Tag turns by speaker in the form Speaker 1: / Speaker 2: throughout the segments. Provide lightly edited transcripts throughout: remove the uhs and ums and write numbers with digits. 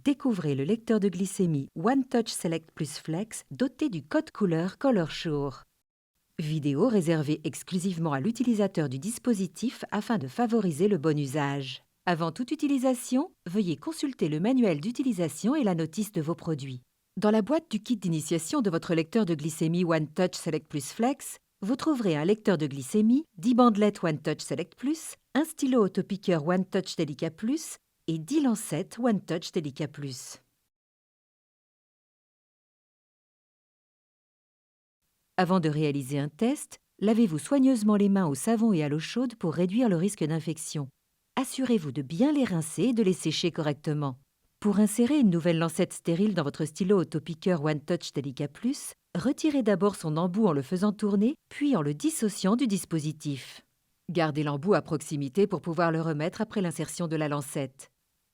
Speaker 1: Découvrez le lecteur de glycémie OneTouch Select Plus Flex doté du code couleur ColorSure. Vidéo réservée exclusivement à l'utilisateur du dispositif afin de favoriser le bon usage. Avant toute utilisation, veuillez consulter le manuel d'utilisation et la notice de vos produits. Dans la boîte du kit d'initiation de votre lecteur de glycémie OneTouch Select Plus Flex, vous trouverez un lecteur de glycémie, 10 bandelettes OneTouch Select Plus, un stylo autopiqueur OneTouch Delica Plus et 10 lancettes OneTouch Delica Plus. Avant de réaliser un test, lavez-vous soigneusement les mains au savon et à l'eau chaude pour réduire le risque d'infection. Assurez-vous de bien les rincer et de les sécher correctement. Pour insérer une nouvelle lancette stérile dans votre stylo autopiqueur OneTouch Delica Plus, retirez d'abord son embout en le faisant tourner, puis en le dissociant du dispositif. Gardez l'embout à proximité pour pouvoir le remettre après l'insertion de la lancette.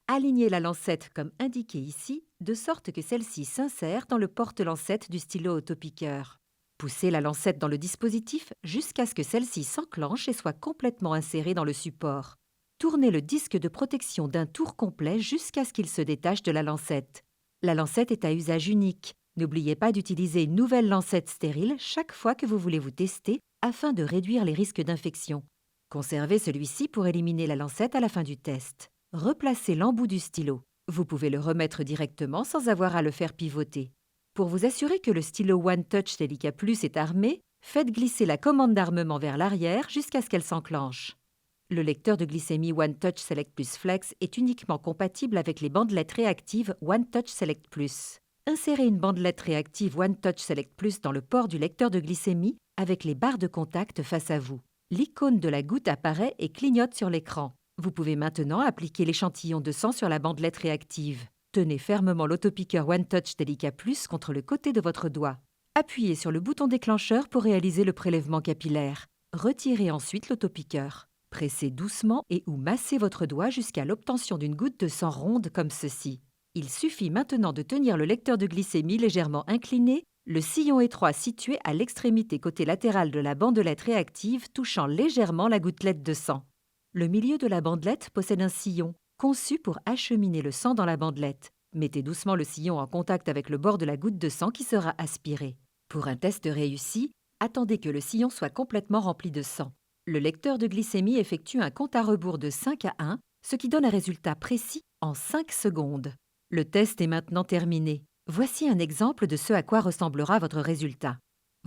Speaker 1: Alignez la lancette comme indiqué ici, de sorte que celle-ci s'insère dans le porte-lancette du stylo autopiqueur. Poussez la lancette dans le dispositif jusqu'à ce que celle-ci s'enclenche et soit complètement insérée dans le support. Tournez le disque de protection d'un tour complet jusqu'à ce qu'il se détache de la lancette. La lancette est à usage unique. N'oubliez pas d'utiliser une nouvelle lancette stérile chaque fois que vous voulez vous tester afin de réduire les risques d'infection. Conservez celui-ci pour éliminer la lancette à la fin du test. Replacez l'embout du stylo. Vous pouvez le remettre directement sans avoir à le faire pivoter. Pour vous assurer que le stylo OneTouch Delica Plus est armé, faites glisser la commande d'armement vers l'arrière jusqu'à ce qu'elle s'enclenche. Le lecteur de glycémie OneTouch Select Plus Flex est uniquement compatible avec les bandelettes réactives OneTouch Select Plus. Insérez une bandelette réactive OneTouch Select Plus dans le port du lecteur de glycémie avec les barres de contact face à vous. L'icône de la goutte apparaît et clignote sur l'écran. Vous pouvez maintenant appliquer l'échantillon de sang sur la bandelette réactive. Tenez fermement l'autopiqueur OneTouch Delica Plus contre le côté de votre doigt. Appuyez sur le bouton déclencheur pour réaliser le prélèvement capillaire. Retirez ensuite l'autopiqueur. Pressez doucement et ou massez votre doigt jusqu'à l'obtention d'une goutte de sang ronde comme ceci. Il suffit maintenant de tenir le lecteur de glycémie légèrement incliné, le sillon étroit situé à l'extrémité côté latérale de la bandelette réactive touchant légèrement la gouttelette de sang. Le milieu de la bandelette possède un sillon, conçu pour acheminer le sang dans la bandelette. Mettez doucement le sillon en contact avec le bord de la goutte de sang qui sera aspirée. Pour un test réussi, attendez que le sillon soit complètement rempli de sang. Le lecteur de glycémie effectue un compte à rebours de 5 à 1, ce qui donne un résultat précis en 5 secondes. Le test est maintenant terminé. Voici un exemple de ce à quoi ressemblera votre résultat.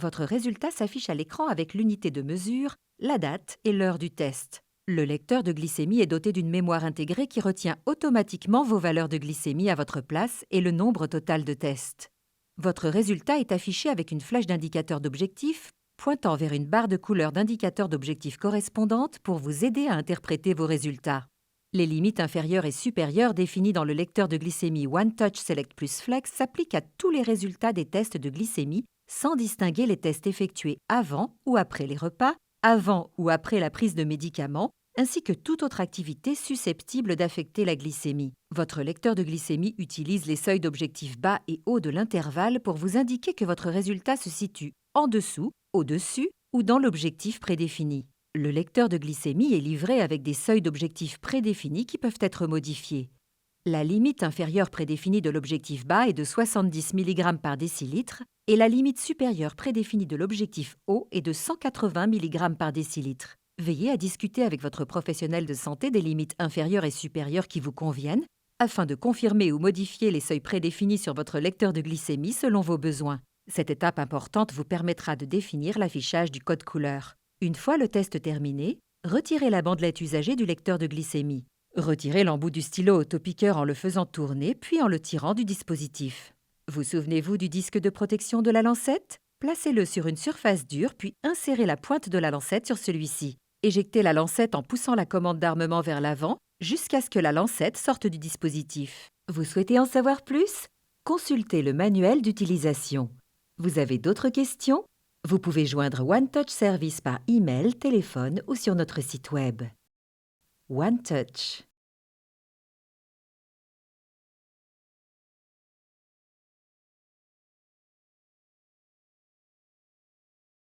Speaker 1: Votre résultat s'affiche à l'écran avec l'unité de mesure, la date et l'heure du test. Le lecteur de glycémie est doté d'une mémoire intégrée qui retient automatiquement vos valeurs de glycémie à votre place et le nombre total de tests. Votre résultat est affiché avec une flèche d'indicateur d'objectif pointant vers une barre de couleur d'indicateur d'objectif correspondante pour vous aider à interpréter vos résultats. Les limites inférieures et supérieures définies dans le lecteur de glycémie OneTouch Select Plus Flex s'appliquent à tous les résultats des tests de glycémie sans distinguer les tests effectués avant ou après les repas, avant ou après la prise de médicaments, ainsi que toute autre activité susceptible d'affecter la glycémie. Votre lecteur de glycémie utilise les seuils d'objectif bas et haut de l'intervalle pour vous indiquer que votre résultat se situe en dessous, au-dessus ou dans l'objectif prédéfini. Le lecteur de glycémie est livré avec des seuils d'objectif prédéfinis qui peuvent être modifiés. La limite inférieure prédéfinie de l'objectif bas est de 70 mg par décilitre et la limite supérieure prédéfinie de l'objectif haut est de 180 mg par décilitre. Veillez à discuter avec votre professionnel de santé des limites inférieures et supérieures qui vous conviennent afin de confirmer ou modifier les seuils prédéfinis sur votre lecteur de glycémie selon vos besoins. Cette étape importante vous permettra de définir l'affichage du code couleur. Une fois le test terminé, retirez la bandelette usagée du lecteur de glycémie. Retirez l'embout du stylo autopiqueur en le faisant tourner, puis en le tirant du dispositif. Vous souvenez-vous du disque de protection de la lancette? Placez-le sur une surface dure, puis insérez la pointe de la lancette sur celui-ci. Éjectez la lancette en poussant la commande d'armement vers l'avant jusqu'à ce que la lancette sorte du dispositif. Vous souhaitez en savoir plus? Consultez le manuel d'utilisation. Vous avez d'autres questions? Vous pouvez joindre OneTouch Service par email, téléphone ou sur notre site web. OneTouch.